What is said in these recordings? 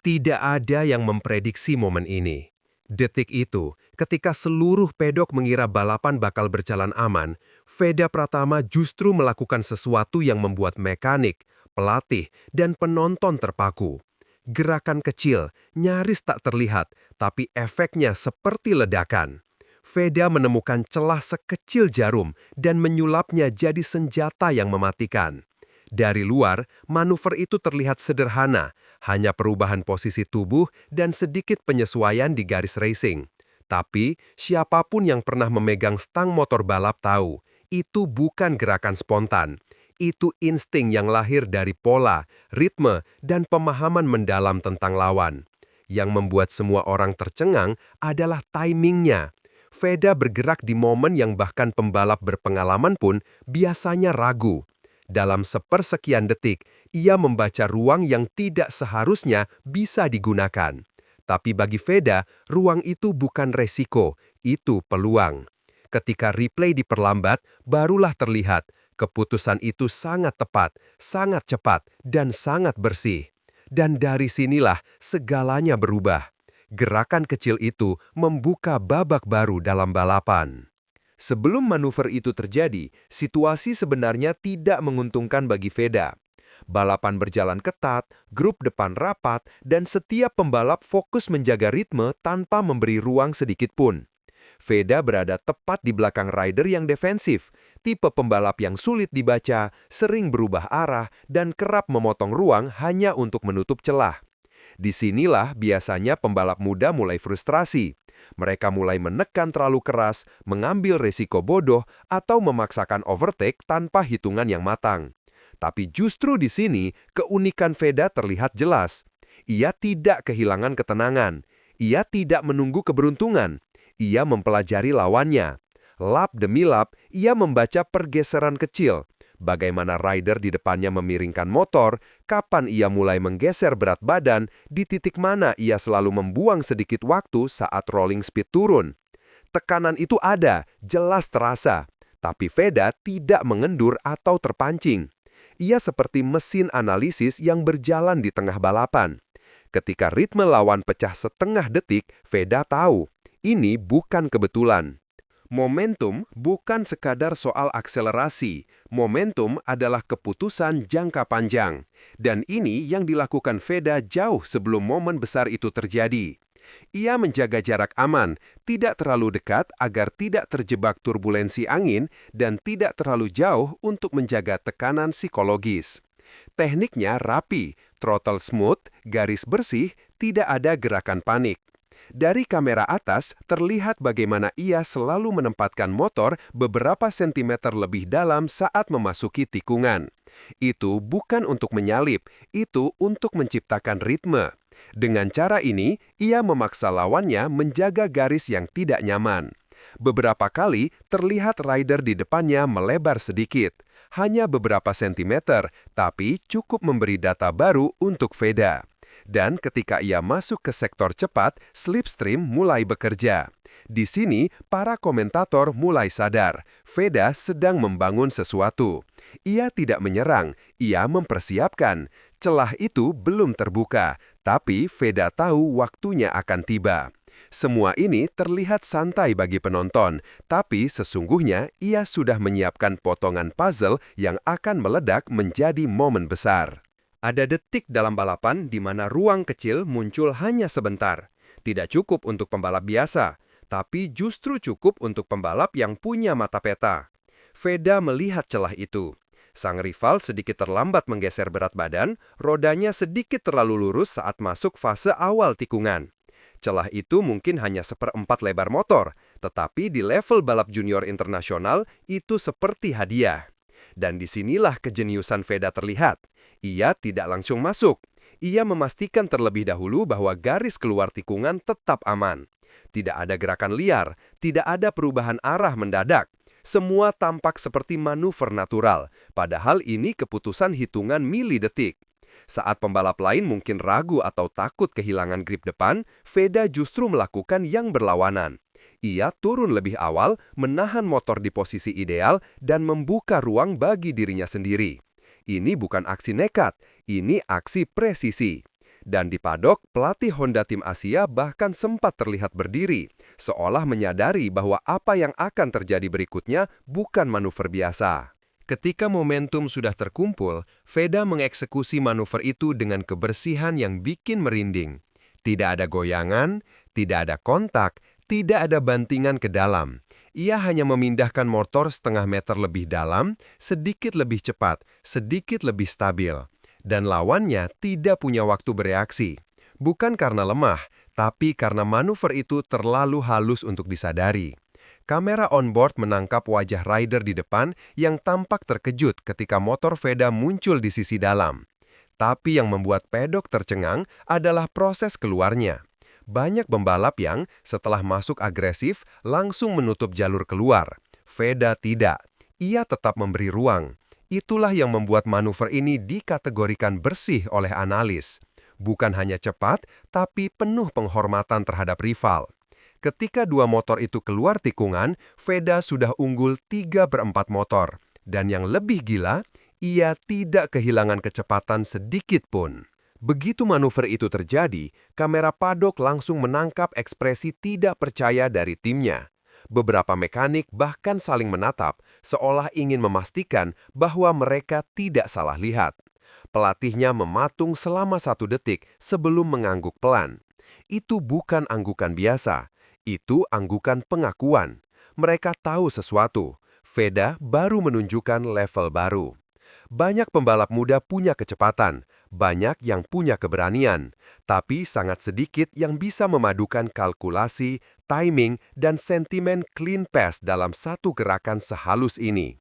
Tidak ada yang memprediksi momen ini. Detik itu, ketika seluruh pedok mengira balapan bakal berjalan aman, Veda Pratama justru melakukan sesuatu yang membuat mekanik, pelatih, dan penonton terpaku. Gerakan kecil, nyaris tak terlihat, tapi efeknya seperti ledakan. Veda menemukan celah sekecil jarum dan menyulapnya jadi senjata yang mematikan. Dari luar, manuver itu terlihat sederhana, hanya perubahan posisi tubuh dan sedikit penyesuaian di garis racing. Tapi, siapapun yang pernah memegang stang motor balap tahu, itu bukan gerakan spontan. Itu insting yang lahir dari pola, ritme, dan pemahaman mendalam tentang lawan. Yang membuat semua orang tercengang adalah timingnya. Veda bergerak di momen yang bahkan pembalap berpengalaman pun biasanya ragu. Dalam sepersekian detik, ia membaca ruang yang tidak seharusnya bisa digunakan. Tapi bagi Veda, ruang itu bukan resiko, itu peluang. Ketika replay diperlambat, barulah terlihat keputusan itu sangat tepat, sangat cepat, dan sangat bersih. Dan dari sinilah segalanya berubah. Gerakan kecil itu membuka babak baru dalam balapan. Sebelum manuver itu terjadi, situasi sebenarnya tidak menguntungkan bagi Veda. Balapan berjalan ketat, grup depan rapat, dan setiap pembalap fokus menjaga ritme tanpa memberi ruang sedikit pun. Veda berada tepat di belakang rider yang defensif, tipe pembalap yang sulit dibaca, sering berubah arah, dan kerap memotong ruang hanya untuk menutup celah. Disinilah biasanya pembalap muda mulai frustrasi. Mereka mulai menekan terlalu keras, mengambil resiko bodoh, atau memaksakan overtake tanpa hitungan yang matang. Tapi justru di sini, keunikan Veda terlihat jelas. Ia tidak kehilangan ketenangan. Ia tidak menunggu keberuntungan. Ia mempelajari lawannya. Lap demi lap, ia membaca pergeseran kecil. Bagaimana rider di depannya memiringkan motor, kapan ia mulai menggeser berat badan, di titik mana ia selalu membuang sedikit waktu saat rolling speed turun. Tekanan itu ada, jelas terasa, tapi Veda tidak mengendur atau terpancing. Ia seperti mesin analisis yang berjalan di tengah balapan. Ketika ritme lawan pecah setengah detik, Veda tahu, ini bukan kebetulan. Momentum bukan sekadar soal akselerasi. Momentum adalah keputusan jangka panjang. Dan ini yang dilakukan Veda jauh sebelum momen besar itu terjadi. Ia menjaga jarak aman, tidak terlalu dekat agar tidak terjebak turbulensi angin dan tidak terlalu jauh untuk menjaga tekanan psikologis. Tekniknya rapi, throttle smooth, garis bersih, tidak ada gerakan panik. Dari kamera atas, terlihat bagaimana ia selalu menempatkan motor beberapa sentimeter lebih dalam saat memasuki tikungan. Itu bukan untuk menyalip, itu untuk menciptakan ritme. Dengan cara ini, ia memaksa lawannya menjaga garis yang tidak nyaman. Beberapa kali, terlihat rider di depannya melebar sedikit. Hanya beberapa sentimeter, tapi cukup memberi data baru untuk Veda. Dan ketika ia masuk ke sektor cepat, slipstream mulai bekerja. Di sini, para komentator mulai sadar, Veda sedang membangun sesuatu. Ia tidak menyerang, ia mempersiapkan. Celah itu belum terbuka, tapi Veda tahu waktunya akan tiba. Semua ini terlihat santai bagi penonton, tapi sesungguhnya ia sudah menyiapkan potongan puzzle yang akan meledak menjadi momen besar. Ada detik dalam balapan di mana ruang kecil muncul hanya sebentar. Tidak cukup untuk pembalap biasa, tapi justru cukup untuk pembalap yang punya mata peta. Veda melihat celah itu. Sang rival sedikit terlambat menggeser berat badan, rodanya sedikit terlalu lurus saat masuk fase awal tikungan. Celah itu mungkin hanya seperempat lebar motor, tetapi di level balap junior internasional itu seperti hadiah. Dan disinilah kejeniusan Veda terlihat. Ia tidak langsung masuk. Ia memastikan terlebih dahulu bahwa garis keluar tikungan tetap aman. Tidak ada gerakan liar, tidak ada perubahan arah mendadak. Semua tampak seperti manuver natural, padahal ini keputusan hitungan milidetik. Saat pembalap lain mungkin ragu atau takut kehilangan grip depan, Veda justru melakukan yang berlawanan. Ia turun lebih awal, menahan motor di posisi ideal, dan membuka ruang bagi dirinya sendiri. Ini bukan aksi nekat, ini aksi presisi. Dan di padok, pelatih Honda tim Asia bahkan sempat terlihat berdiri, seolah menyadari bahwa apa yang akan terjadi berikutnya bukan manuver biasa. Ketika momentum sudah terkumpul, Veda mengeksekusi manuver itu dengan kebersihan yang bikin merinding. Tidak ada goyangan, tidak ada kontak, tidak ada bantingan ke dalam. Ia hanya memindahkan motor setengah meter lebih dalam, sedikit lebih cepat, sedikit lebih stabil. Dan lawannya tidak punya waktu bereaksi. Bukan karena lemah, tapi karena manuver itu terlalu halus untuk disadari. Kamera onboard menangkap wajah rider di depan yang tampak terkejut ketika motor Veda muncul di sisi dalam. Tapi yang membuat pedok tercengang adalah proses keluarnya. Banyak pembalap yang setelah masuk agresif langsung menutup jalur keluar. Veda tidak. Ia tetap memberi ruang. Itulah yang membuat manuver ini dikategorikan bersih oleh analis. Bukan hanya cepat, tapi penuh penghormatan terhadap rival. Ketika dua motor itu keluar tikungan, Veda sudah unggul 3/4 motor. Dan yang lebih gila, ia tidak kehilangan kecepatan sedikit pun. Begitu manuver itu terjadi, kamera padok langsung menangkap ekspresi tidak percaya dari timnya. Beberapa mekanik bahkan saling menatap, seolah ingin memastikan bahwa mereka tidak salah lihat. Pelatihnya mematung selama 1 detik sebelum mengangguk pelan. Itu bukan anggukan biasa. Itu anggukan pengakuan. Mereka tahu sesuatu. Veda baru menunjukkan level baru. Banyak pembalap muda punya kecepatan, banyak yang punya keberanian, tapi sangat sedikit yang bisa memadukan kalkulasi, timing, dan sentimen clean pass dalam satu gerakan sehalus ini.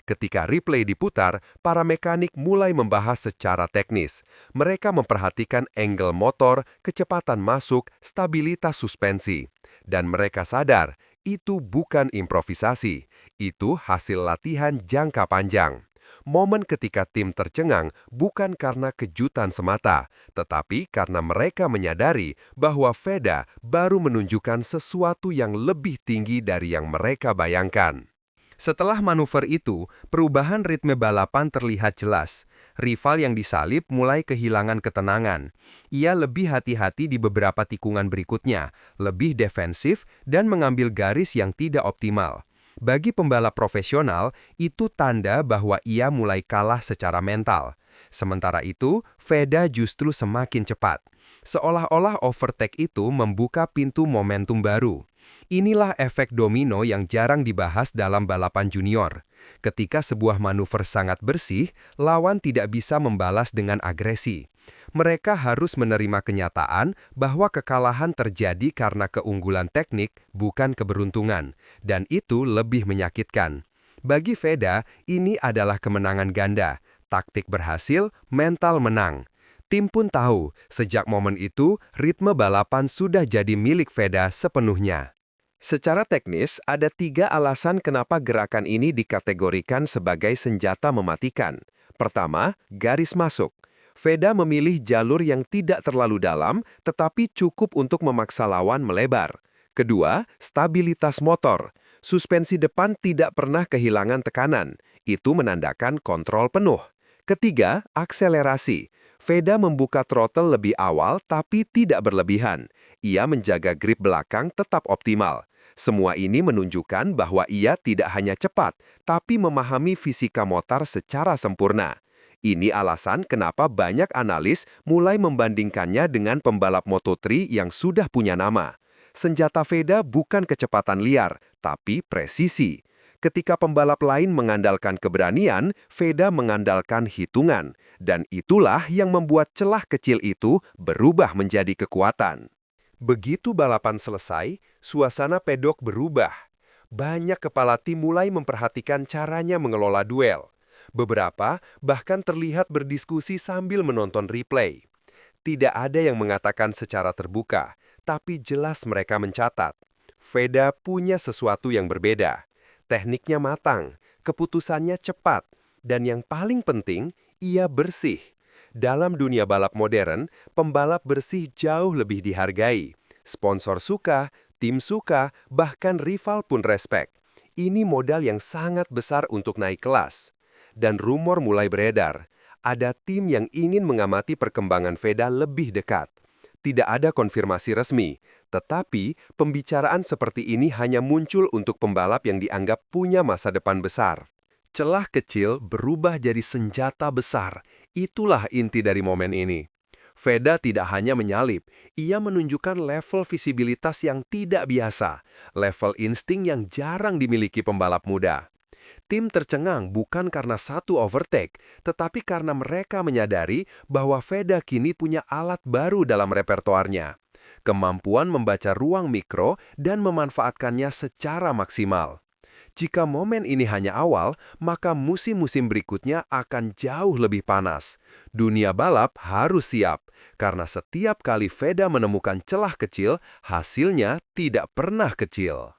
Ketika replay diputar, para mekanik mulai membahas secara teknis. Mereka memperhatikan angle motor, kecepatan masuk, stabilitas suspensi. Dan mereka sadar, itu bukan improvisasi. Itu hasil latihan jangka panjang. Momen ketika tim tercengang bukan karena kejutan semata, tetapi karena mereka menyadari bahwa Veda baru menunjukkan sesuatu yang lebih tinggi dari yang mereka bayangkan. Setelah manuver itu, perubahan ritme balapan terlihat jelas. Rival yang disalip mulai kehilangan ketenangan. Ia lebih hati-hati di beberapa tikungan berikutnya, lebih defensif, dan mengambil garis yang tidak optimal. Bagi pembalap profesional, itu tanda bahwa ia mulai kalah secara mental. Sementara itu, Veda justru semakin cepat. Seolah-olah overtake itu membuka pintu momentum baru. Inilah efek domino yang jarang dibahas dalam balapan junior. Ketika sebuah manuver sangat bersih, lawan tidak bisa membalas dengan agresi. Mereka harus menerima kenyataan bahwa kekalahan terjadi karena keunggulan teknik, bukan keberuntungan, dan itu lebih menyakitkan. Bagi Veda, ini adalah kemenangan ganda. Taktik berhasil, mental menang. Tim pun tahu, sejak momen itu, ritme balapan sudah jadi milik Veda sepenuhnya. Secara teknis, ada 3 alasan kenapa gerakan ini dikategorikan sebagai senjata mematikan. Pertama, garis masuk. Veda memilih jalur yang tidak terlalu dalam, tetapi cukup untuk memaksa lawan melebar. Kedua, stabilitas motor. Suspensi depan tidak pernah kehilangan tekanan. Itu menandakan kontrol penuh. Ketiga, akselerasi. Veda membuka throttle lebih awal tapi tidak berlebihan. Ia menjaga grip belakang tetap optimal. Semua ini menunjukkan bahwa ia tidak hanya cepat, tapi memahami fisika motor secara sempurna. Ini alasan kenapa banyak analis mulai membandingkannya dengan pembalap Moto3 yang sudah punya nama. Senjata Veda bukan kecepatan liar, tapi presisi. Ketika pembalap lain mengandalkan keberanian, Veda mengandalkan hitungan. Dan itulah yang membuat celah kecil itu berubah menjadi kekuatan. Begitu balapan selesai, suasana pedok berubah. Banyak kepala tim mulai memperhatikan caranya mengelola duel. Beberapa bahkan terlihat berdiskusi sambil menonton replay. Tidak ada yang mengatakan secara terbuka, tapi jelas mereka mencatat. Veda punya sesuatu yang berbeda. Tekniknya matang, keputusannya cepat, dan yang paling penting, ia bersih. Dalam dunia balap modern, pembalap bersih jauh lebih dihargai. Sponsor suka, tim suka, bahkan rival pun respect. Ini modal yang sangat besar untuk naik kelas. Dan rumor mulai beredar. ada tim yang ingin mengamati perkembangan Veda lebih dekat. Tidak ada konfirmasi resmi, tetapi pembicaraan seperti ini hanya muncul untuk pembalap yang dianggap punya masa depan besar. Celah kecil berubah jadi senjata besar. Itulah inti dari momen ini. Veda tidak hanya menyalip, ia menunjukkan level visibilitas yang tidak biasa, level insting yang jarang dimiliki pembalap muda. Tim tercengang bukan karena satu overtake, tetapi karena mereka menyadari bahwa Veda kini punya alat baru dalam repertoarnya. Kemampuan membaca ruang mikro dan memanfaatkannya secara maksimal. Jika momen ini hanya awal, maka musim-musim berikutnya akan jauh lebih panas. Dunia balap harus siap, karena setiap kali Veda menemukan celah kecil, hasilnya tidak pernah kecil.